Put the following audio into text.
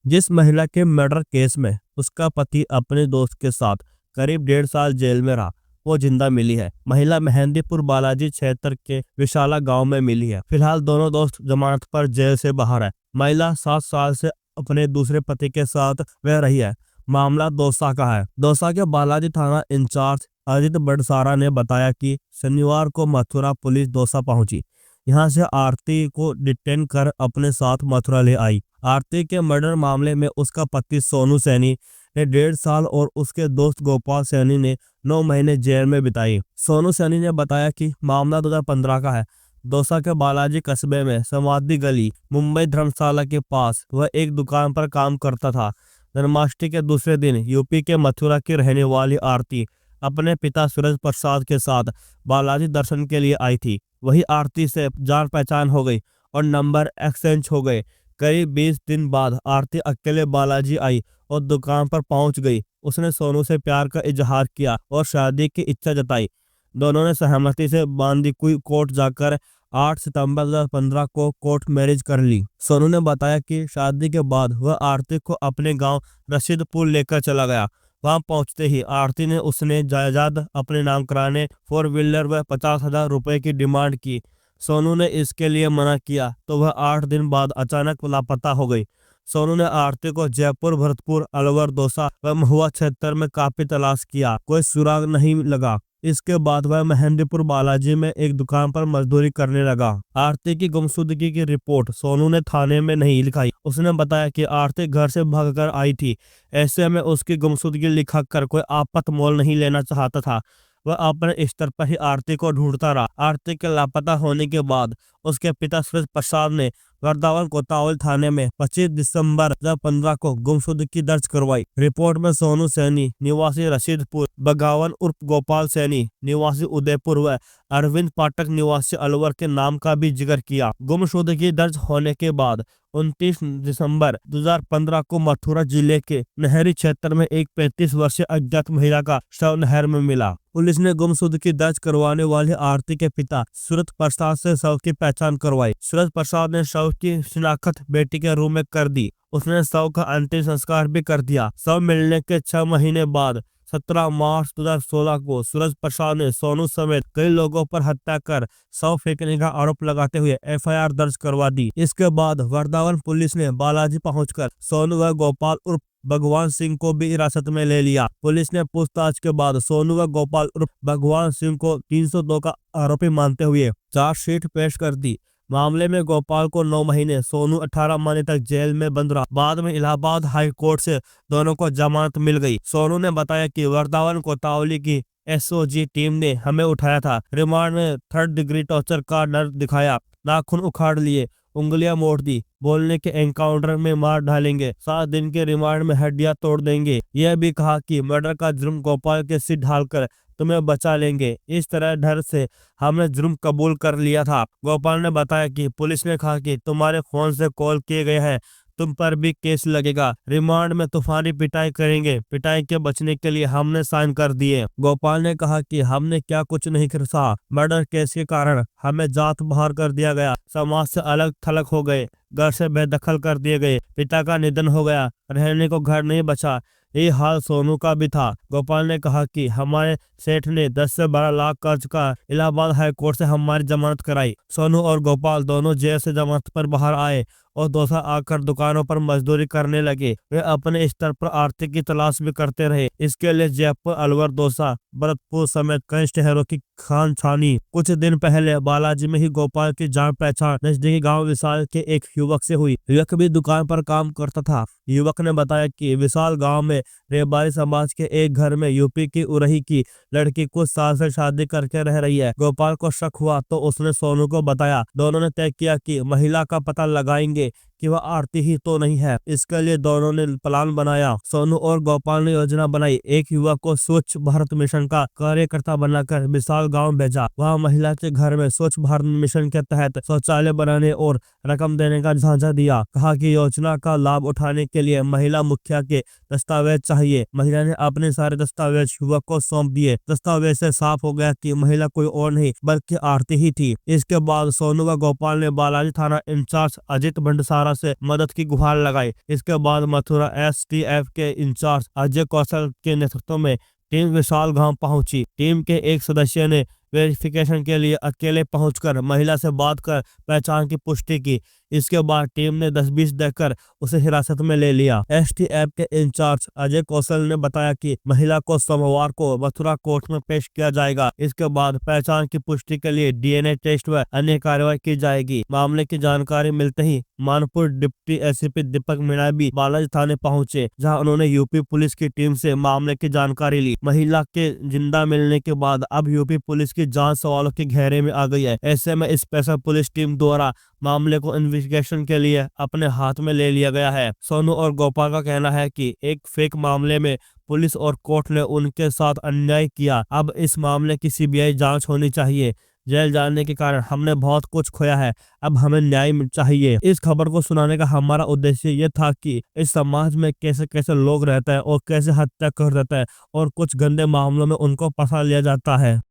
जिस महिला के मर्डर केस में उसका पति अपने दोस्त के साथ करीब 1.5 साल जेल में रहा, वो जिंदा मिली है। महिला मेहंदीपुर बालाजी क्षेत्र के विशाला गांव में मिली है। फिलहाल दोनों दोस्त जमानत पर जेल से बाहर है। महिला 7 साल से अपने दूसरे पति के साथ रह रही है। मामला दौसा का है। दौसा के बालाजी थाना इंचार्ज अजित बड़सारा ने बताया कि शनिवार को मथुरा पुलिस दौसा पहुंची। यहां से आरती को डिटेन कर अपने साथ मथुरा ले आई। आरती के मर्डर मामले में उसका पति सोनू सैनी ने 1.5 साल और उसके दोस्त गोपाल सैनी ने 9 महीने जेल में बिताई। सोनू सैनी ने बताया कि मामला 2015 का है। दौसा के बालाजी कस्बे में समाधि गली मुंबई धर्मशाला के पास वह एक दुकान पर काम करता था। जन्माष्टमी के दूसरे दिन यूपी के मथुरा की रहने वाली आरती अपने पिता सूरज प्रसाद के साथ बालाजी दर्शन के लिए आई थी। वही आरती से जान पहचान हो गई और नंबर एक्सचेंज हो गए। करीब 20 दिन बाद आरती अकेले बालाजी आई और दुकान पर पहुंच गई। उसने सोनू से प्यार का इजहार किया और शादी की इच्छा जताई। दोनों ने सहमति से बांदीकुई कोर्ट जाकर 8 सितंबर 2015 को कोर्ट मैरिज कर ली। सोनू ने बताया कि शादी के बाद वह आरती को अपने गांव रशीदपुर लेकर चला गया। वहां पहुंचते ही आरती ने उसने जायदाद अपने नाम कराने 4 व्हीलर व 50,000 रुपए की डिमांड की। सोनू ने इसके लिए मना किया तो वह 8 दिन बाद अचानक लापता हो गई। सोनू ने आरती को जयपुर, भरतपुर, अलवर, दौसा व महुआ क्षेत्र में काफी तलाश किया, कोई सुराग नहीं लगा। इसके बाद वह मेहंदीपुर बालाजी में एक दुकान पर मजदूरी करने लगा। आरती की गुमशुदगी की रिपोर्ट सोनू ने थाने में नहीं लिखाई। उसने बताया कि आरती घर से भागकर आई थी। ऐसे में उसकी गुमशुदगी लिखाकर कोई आफत मोल नहीं लेना चाहता था। वह अपने स्तर पर ही आरती को ढूंढता रहा। आरती के लापता होने के बाद उसके पिता सूरज प्रसाद ने वर्दावन कोतवाली थाने में 25 दिसंबर 2015 को गुमशुदगी दर्ज करवाई। रिपोर्ट में सोनू सैनी निवासी रशीदपुर, बगावन उर्फ गोपाल सैनी निवासी उदयपुर व अरविंद पाठक निवासी अलवर के नाम का भी जिक्र किया। गुमशुदगी दर्ज होने के बाद 29 दिसंबर 2015 को मथुरा जिले के नहरी क्षेत्र में एक 35 वर्षीय अज्ञात महिला का शव नहर में मिला। पुलिस ने गुमशुदगी दर्ज करवाने वाले आरती के पिता सूरज प्रसाद से शव की पहचान करवाई। सूरज प्रसाद ने शव की शिनाख्त बेटी के रूम में कर दी। उसने शव का अंतिम संस्कार भी कर दिया। शव मिलने के 6 महीने बाद 17 मार्च 2016 को सूरज प्रसाद ने सोनू समेत कई लोगों पर हत्या कर शव फेंकने का आरोप लगाते हुए एफआईआर दर्ज करवा दी। इसके बाद वर्दावन पुलिस ने बालाजी पहुंचकर सोनू व गोपाल उर्फ भगवान सिंह को भी हिरासत में ले लिया। पुलिस ने पूछताछ के बाद सोनू व गोपाल उर्फ भगवान सिंह को 302 का आरोपी मानते हुए चार्जशीट पेश कर दी। मामले में गोपाल को 9 महीने, सोनू 18 महीने तक जेल में बंद रहा। बाद में इलाहाबाद हाई कोर्ट से दोनों को जमानत मिल गई। सोनू ने बताया कि वर्दावन कोतवाली की एसओजी टीम ने हमें उठाया था। रिमांड में 3rd डिग्री टॉर्चर का डर दिखाया, नाखून उखाड़ लिए, उंगलियां मोड़ दी, बोलने के एनकाउंटर में मार डालेंगे, 7 दिन के रिमांड में हड्डियां तोड़ देंगे। यह भी कहा कि मर्डर का जुर्म गोपाल के सिर ढालकर तुम्हें बचा लेंगे। इस तरह डर से हमने जुर्म कबूल कर लिया था। गोपाल ने बताया कि पुलिस ने कहा कि तुम्हारे फोन से कॉल किए गए हैं, तुम पर भी केस लगेगा। रिमांड में तूफानी पिटाई करेंगे। पिटाई के बचने के लिए हमने साइन कर दिए। गोपाल ने कहा कि हमने क्या कुछ नहीं कर सहा। मर्डर केस के कारण हमें जात बाहर कर दिया गया, समाज से अलग थलग हो गए, घर से बेदखल कर दिए गए, पिता का निधन हो गया, रहने को घर नहीं बचा। यही हाल सोनू का भी था। गोपाल ने कहा कि हमारे सेठ ने 10 से 12 लाख कर्ज का इलाहाबाद हाई कोर्ट से हमारी जमानत कराई। सोनू और गोपाल दोनों जेल से जमानत पर बाहर आए और दौसा आकर दुकानों पर मजदूरी करने लगे। वे अपने स्तर पर आर्थिक की तलाश भी करते रहे। इसके लिए जयपुर, अलवर, दौसा, भरतपुर समेत कई शहरों की खान छानी। कुछ दिन पहले बालाजी में ही गोपाल की जान पहचान नजदीकी गांव विशाल के एक युवक से हुई। युवक भी दुकान पर काम करता था। युवक ने बताया कि विशाल गांव में रेबारी समाज के एक घर में यूपी की उरही की लड़की कुछ साल से शादी करके रह रही है। गोपाल को शक हुआ तो उसने सोनू को बताया। दोनों ने तय किया कि महिला का पता लगाएंगे कि वह आरती ही तो नहीं है। इसके लिए दोनों ने प्लान बनाया। सोनू और गोपाल ने योजना बनाई। एक युवक को स्वच्छ भारत मिशन का कार्यकर्ता बनाकर विशाल गांव भेजा। वहां महिला के घर में स्वच्छ भारत मिशन के तहत शौचालय बनाने और रकम देने का झांझा दिया। कहा कि योजना का लाभ उठाने के लिए महिला मुखिया के दस्तावेज चाहिए। महिला ने अपने सारे दस्तावेज युवक को सौंप दिए। दस्तावेज से साफ हो गया कि महिला कोई और नहीं बल्कि आरती ही थी। इसके बाद सोनू व गोपाल ने बालाजी थाना इंचार्ज अजित बंडसारा सहारा से मदद की गुहार लगाई। इसके बाद मथुरा एसटीएफ के इंचार्ज अजय कौशल के नेतृत्व में टीम विशाल गांव पहुंची। टीम के एक सदस्य ने वेरिफिकेशन के लिए अकेले पहुंचकर महिला से बात कर पहचान की पुष्टि की। इसके बाद टीम ने 10-20 देकर उसे हिरासत में ले लिया। एसटीएफ के इंचार्ज अजय कौशल ने बताया कि महिला को सोमवार को मथुरा कोर्ट में पेश किया जाएगा। इसके बाद पहचान की पुष्टि के लिए डीएनए टेस्ट व अन्य कार्रवाई की जाएगी। मामले की जानकारी मिलते ही मानपुर डिप्टी एसीपी दीपक मीणा भी बालाजी थाने पहुंचे, जहां उन्होंने यूपी पुलिस की टीम से मामले की जानकारी ली। महिला के जिंदा मिलने के बाद अब यूपी पुलिस की जांच सवालों के घेरे में आ गई है। ऐसे में स्पेशल पुलिस टीम द्वारा मामले को इन्वेस्टिगेशन के लिए अपने हाथ में ले लिया गया है। सोनू और गोपाल का कहना है कि एक फेक मामले में पुलिस और कोर्ट ने उनके साथ अन्याय किया। अब इस मामले की सीबीआई जांच होनी चाहिए। जेल जाने के कारण हमने बहुत कुछ खोया है, अब हमें न्याय चाहिए। इस खबर को सुनाने का हमारा उद्देश्य ये था कि इस समाज में कैसे कैसे लोग रहते हैं और कैसे हत्या कर देते हैं और कुछ गंदे मामलों में उनको फंसा लिया जाता है।